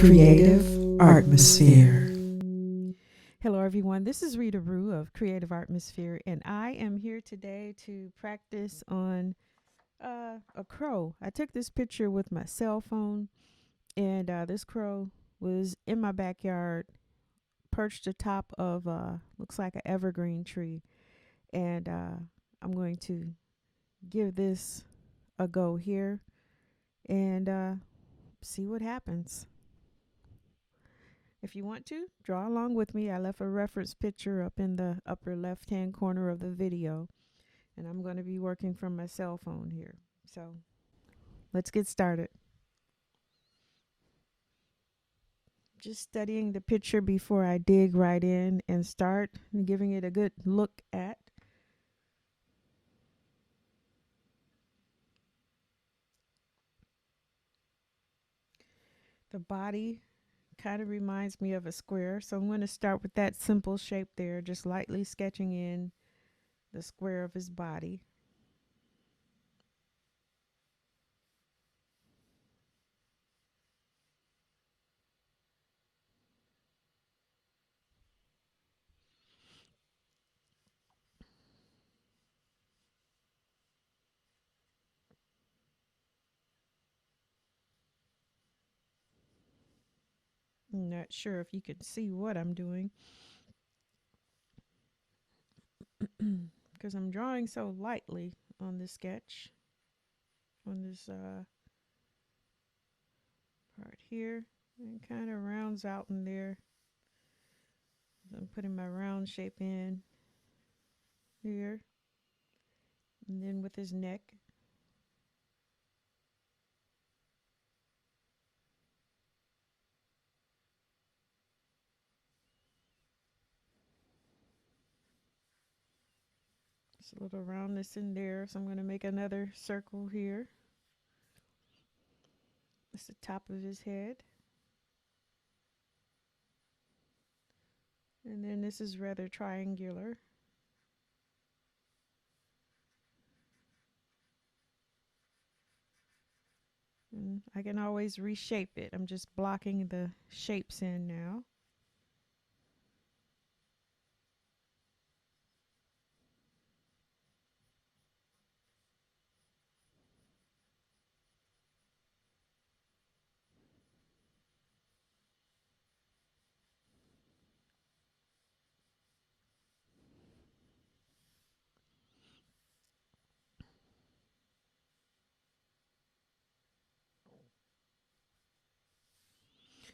Creative Artmosphere. Hello, everyone. This is Rita Rue of Creative Artmosphere, and I am here today to practice on a crow. I took this picture with my cell phone, and this crow was in my backyard, perched atop of looks like an evergreen tree, and I'm going to give this a go here and see what happens. If you want to, draw along with me. I left a reference picture up in the upper left-hand corner of the video, and I'm going to be working from my cell phone here. So let's get started. Just studying the picture before I dig right in and start giving it a good look at. The body kind of reminds me of a square, so I'm going to start with that simple shape there, just lightly sketching in the square of his body. I'm not sure if you can see what I'm doing because I'm drawing so lightly on this sketch, on this part here, and kind of rounds out in there. I'm putting my round shape in here, and then with his neck. Just a little roundness in there, so I'm going to make another circle here. That's the top of his head. And then this is rather triangular. And I can always reshape it. I'm just blocking the shapes in now.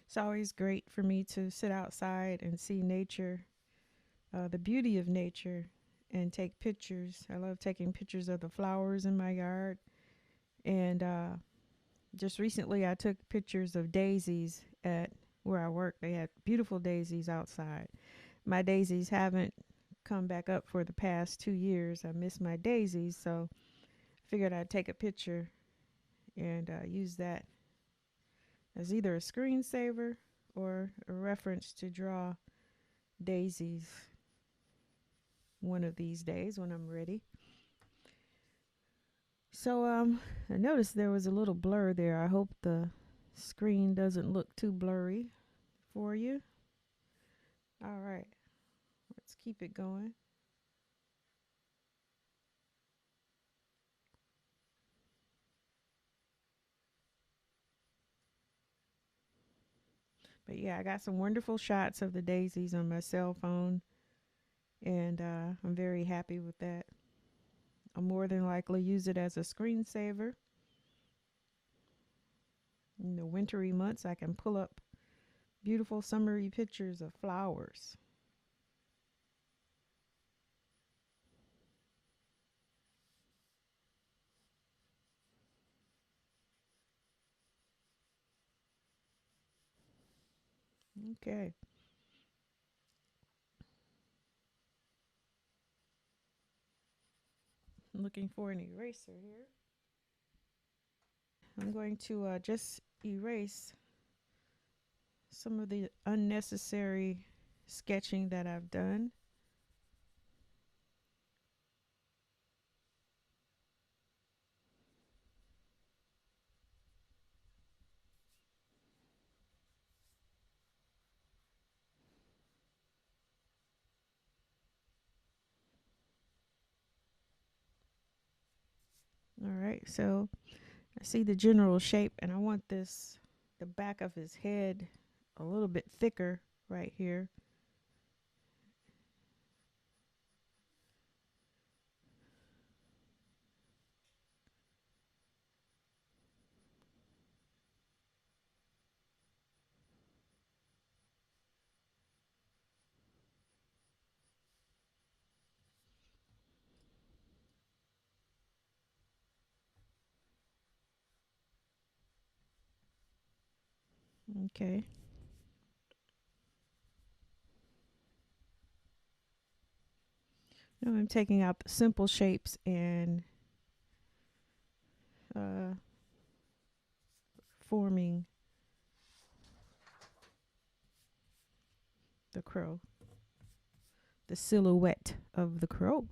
It's always great for me to sit outside and see nature, the beauty of nature, and take pictures. I love taking pictures of the flowers in my yard. And just recently, I took pictures of daisies at where I work. They had beautiful daisies outside. My daisies haven't come back up for the past 2 years. I miss my daisies, so I figured I'd take a picture and use that as either a screensaver or a reference to draw daisies one of these days when I'm ready. So I noticed there was a little blur there. I hope the screen doesn't look too blurry for you. All right, let's keep it going. But yeah, I got some wonderful shots of the daisies on my cell phone, and I'm very happy with that. I'll more than likely use it as a screensaver. In the wintry months, I can pull up beautiful summery pictures of flowers. Okay. I'm looking for an eraser here. I'm going to just erase some of the unnecessary sketching that I've done. All right, so I see the general shape, and I want the back of his head a little bit thicker right here. Okay. Now I'm taking out the simple shapes and uh, forming the crow, the silhouette of the crow.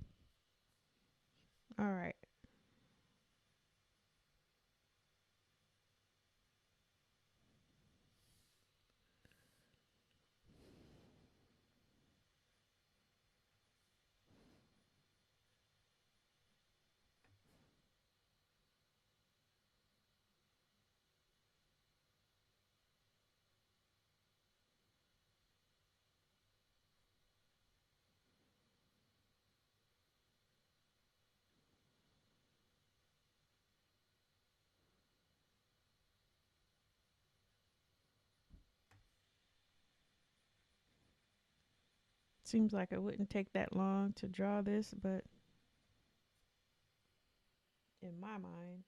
All right. Seems like it wouldn't take that long to draw this, but in my mind,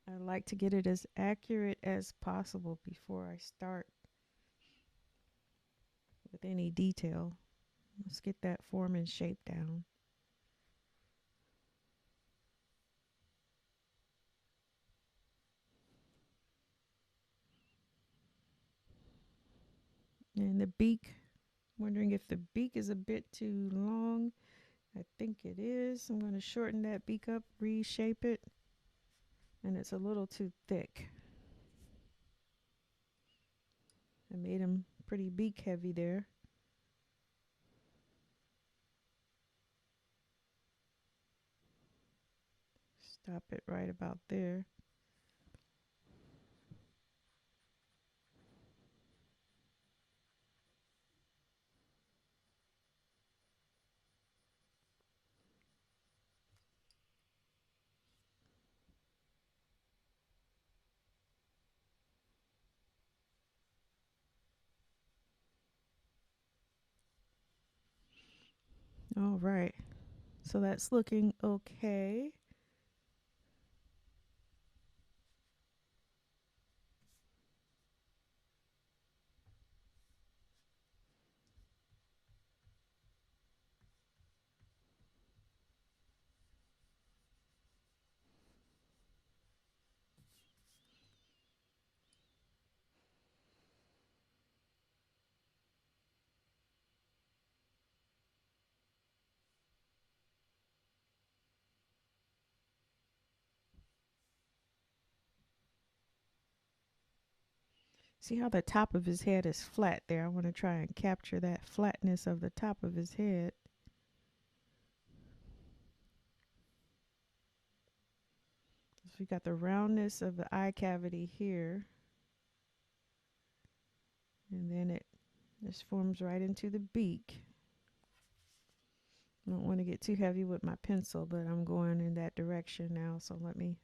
I like to get it as accurate as possible before I start with any detail. Let's get that form and shape down. And the beak, wondering if the beak is a bit too long. I think it is. I'm going to shorten that beak up, reshape it, and it's a little too thick. I made him pretty beak heavy there. Stop it right about there. All right. So that's looking okay. See how the top of his head is flat there? I want to try and capture that flatness of the top of his head. So we got the roundness of the eye cavity here. And then it just forms right into the beak. I don't want to get too heavy with my pencil, but I'm going in that direction now. So let me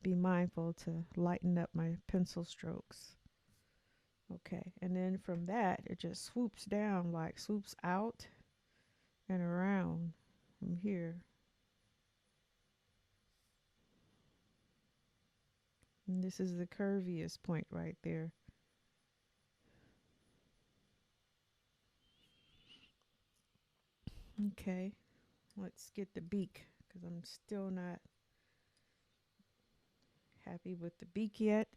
be mindful to lighten up my pencil strokes. Okay, and then from that, it just swoops down, like swoops out and around from here. And this is the curviest point right there. Okay, let's get the beak because I'm still not happy with the beak yet.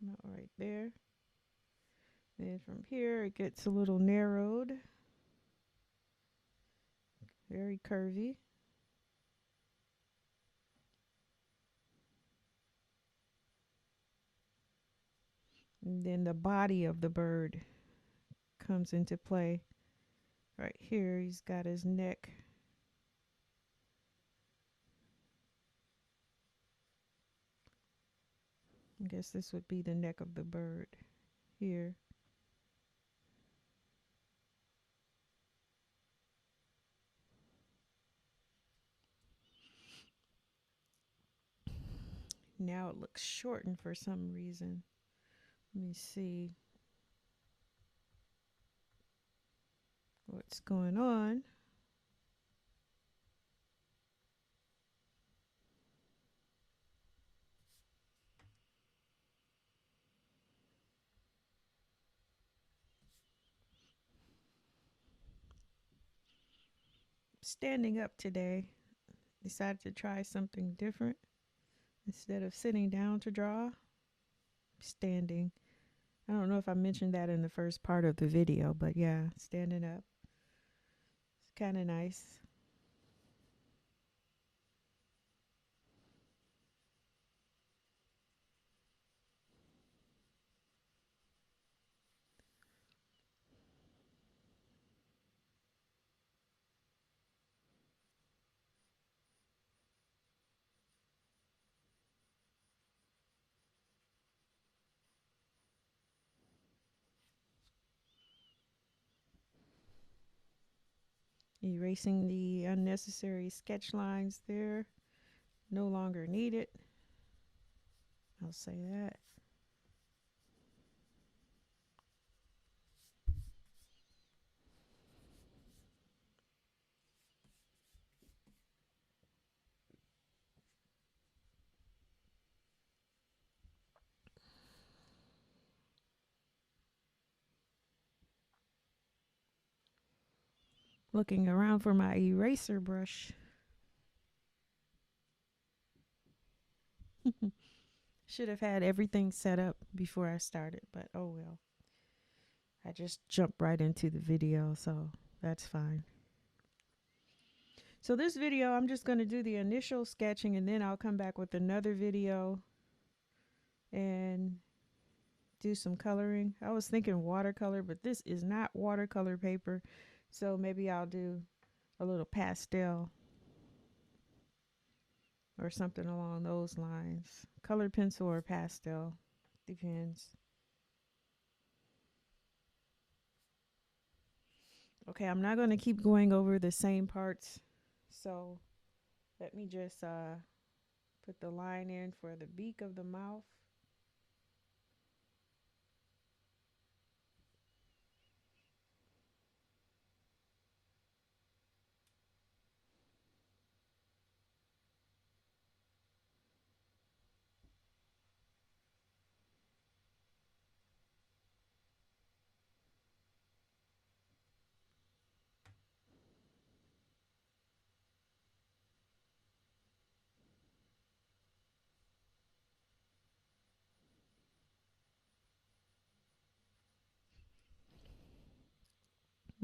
Not right there. Then from here, it gets a little narrowed. very curvy. And then the body of the bird comes into play. Right here, he's got his neck. I guess this would be the neck of the bird here. Now it looks shortened for some reason. Let me see what's going on. Standing up today, decided to try something different. Instead of sitting down to draw, standing. I don't know if I mentioned that in the first part of the video, but yeah, standing up. It's kind of nice. Erasing the unnecessary sketch lines there. No longer needed. I'll say that. Looking around for my eraser brush. Should have had everything set up before I started, but oh well. I just jumped right into the video, so that's fine. So this video, I'm just going to do the initial sketching and then I'll come back with another video and do some coloring. I was thinking watercolor, but this is not watercolor paper. So maybe I'll do a little pastel or something along those lines. Colored pencil or pastel, depends. Okay, I'm not going to keep going over the same parts. So let me just put the line in for the beak of the mouth.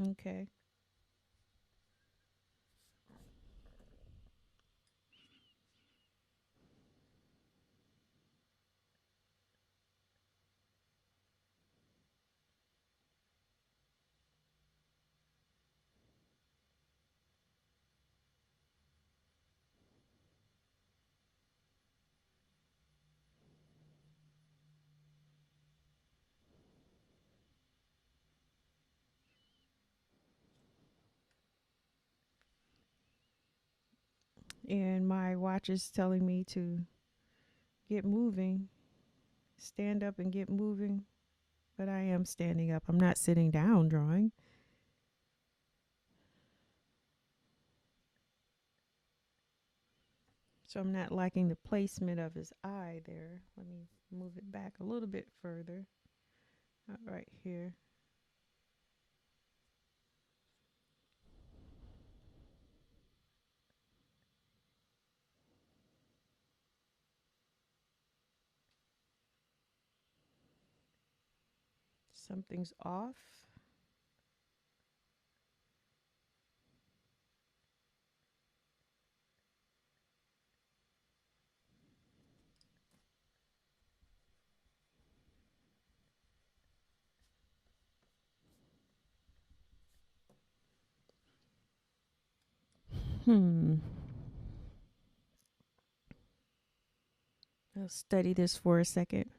Okay. And my watch is telling me to get moving, stand up and get moving. But I am standing up. I'm not sitting down drawing. So I'm not liking the placement of his eye there. Let me move it back a little bit further. Right here. Something's off. Hmm. I'll study this for a second.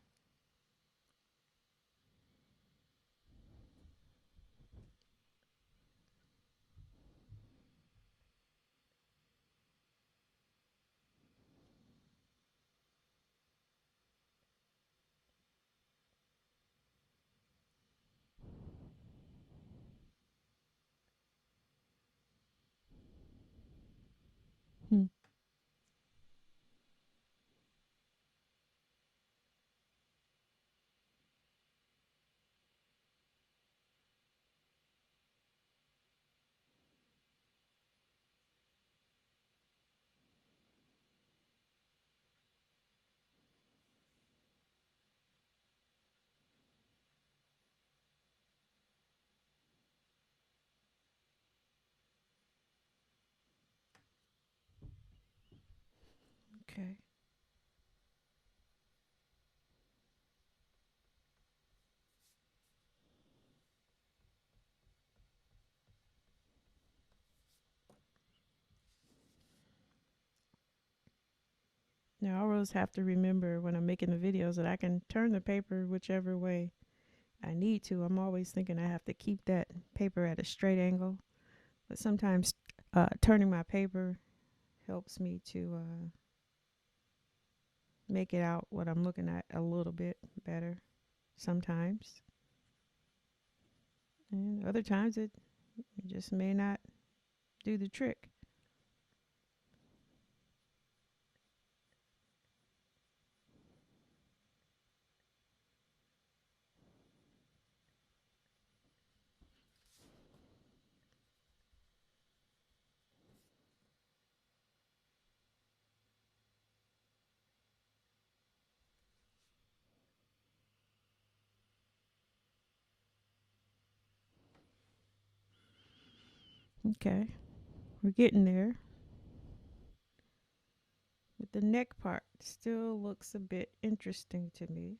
Hmm. Okay. Now, I always have to remember when I'm making the videos that I can turn the paper whichever way I need to. I'm always thinking I have to keep that paper at a straight angle, but sometimes turning my paper helps me to make it out what I'm looking at a little bit better sometimes. And other times it just may not do the trick. Okay, we're getting there. But the neck part still looks a bit interesting to me.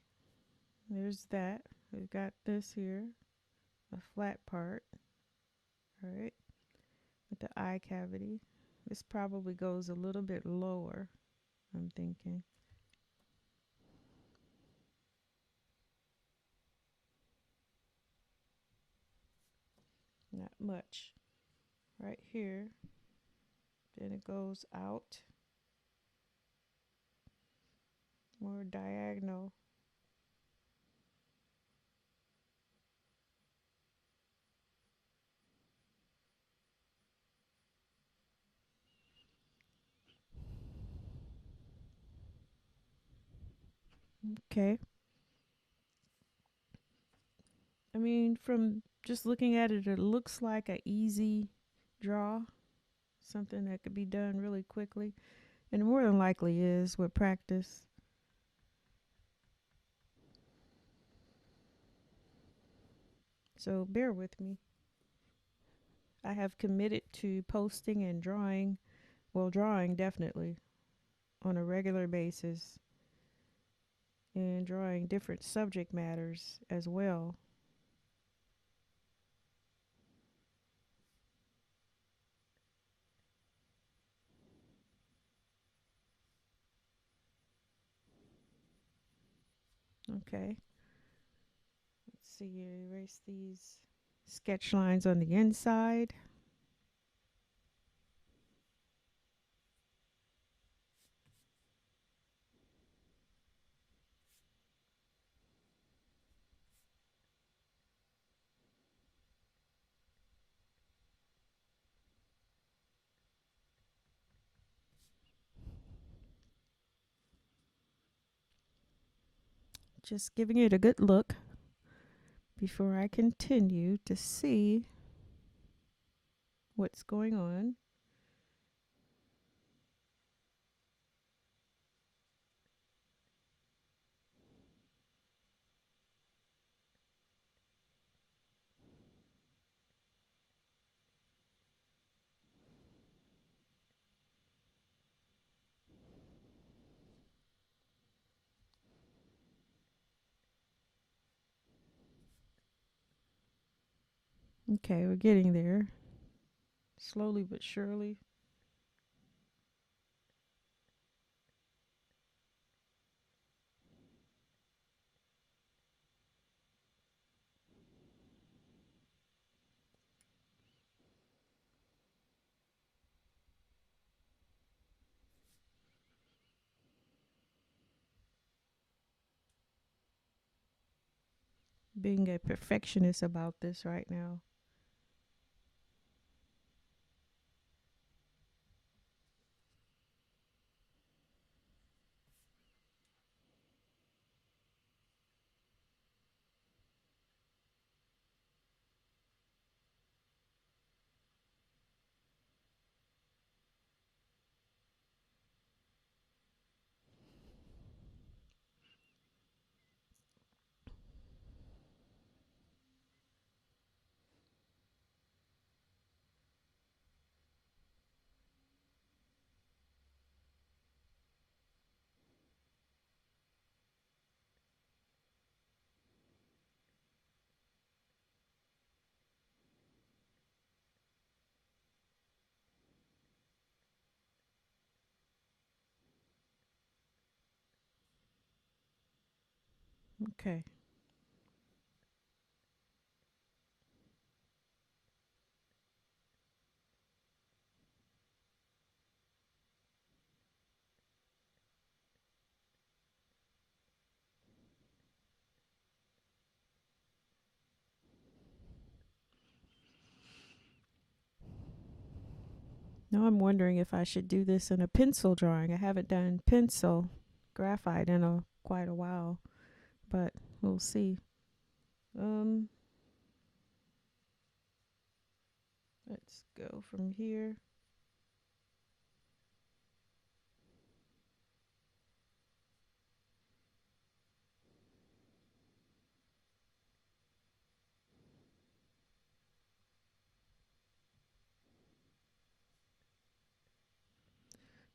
There's that. We've got this here, a flat part, right, with the eye cavity. This probably goes a little bit lower, I'm thinking. Not much. Right here. Then it goes out more diagonal. Okay. I mean, from just looking at it, it looks like a easy draw, something that could be done really quickly, and more than likely is with practice. So bear with me. I have committed to posting and drawing, well, drawing definitely on a regular basis, and drawing different subject matters as well. Okay. Let's see, erase these sketch lines on the inside. Just giving it a good look before I continue to see what's going on. Okay, we're getting there. Slowly but surely. being a perfectionist about this right now. Okay. Now I'm wondering if I should do this in a pencil drawing. I haven't done pencil graphite in a quite a while, but we'll see. Um, let's go from here.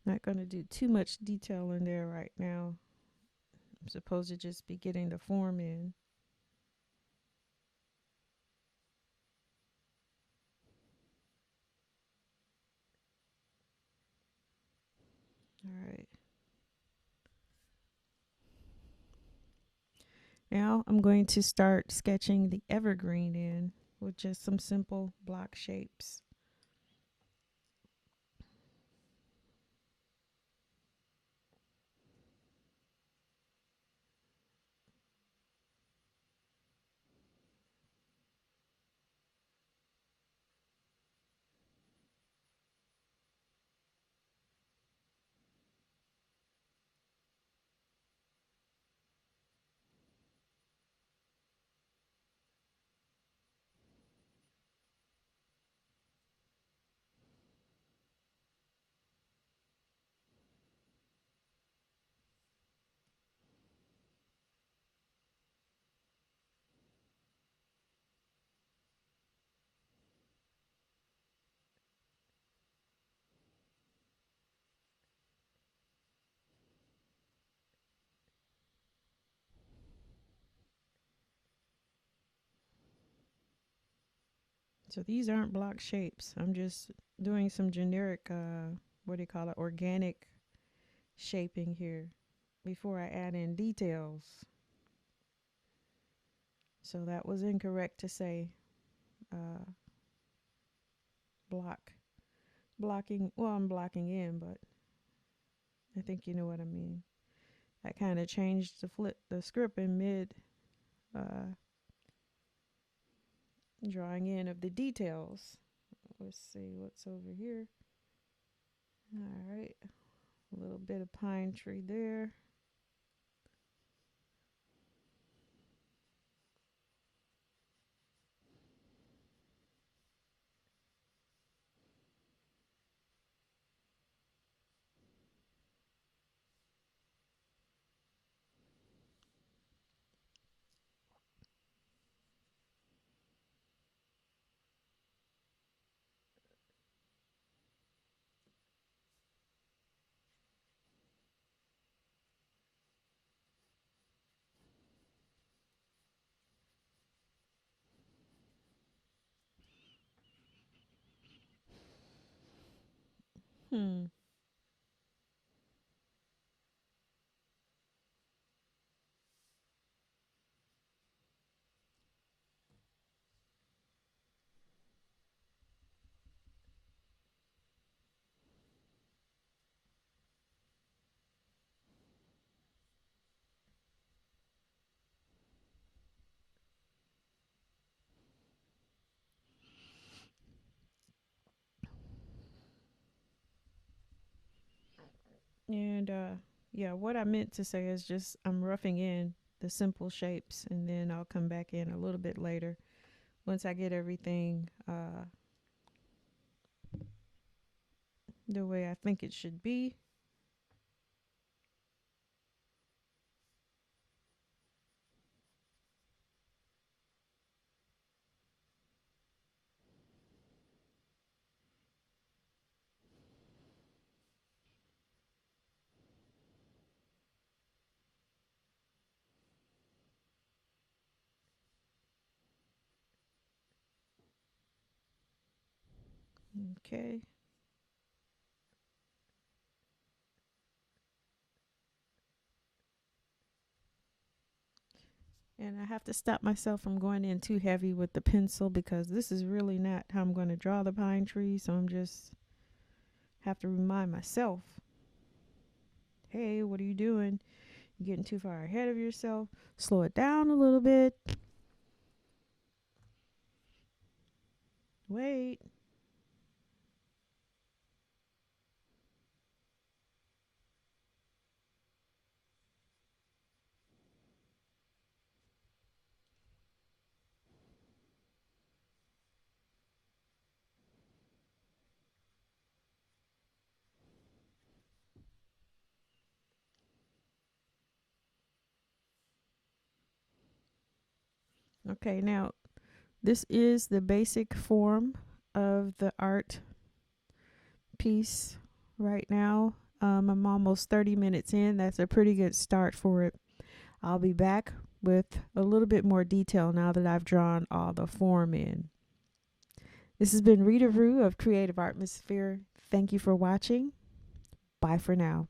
Not going to do too much detail in there right now. I'm supposed to just be getting the form in. All right. Now I'm going to start sketching the evergreen in with just some simple block shapes. So these aren't block shapes. I'm just doing some generic, what do you call it, organic shaping here before I add in details. So that was incorrect to say uh, block. Blocking, well, I'm blocking in, but I think you know what I mean. I kind of changed the script in mid uh, drawing in of the details. Let's see what's over here. All right, a little bit of pine tree there. Hmm. And yeah, what I meant to say is just I'm roughing in the simple shapes, and then I'll come back in a little bit later once I get everything the way I think it should be. Okay. And I have to stop myself from going in too heavy with the pencil because this is really not how I'm going to draw the pine tree. So I'm just have to remind myself, hey, what are you doing? You're getting too far ahead of yourself. Slow it down a little bit. Wait. Okay, now this is the basic form of the art piece right now. I'm almost 30 minutes in. That's a pretty good start for it. I'll be back with a little bit more detail now that I've drawn all the form in. This has been Rita Rue of Creative Artmosphere. Thank you for watching. Bye for now.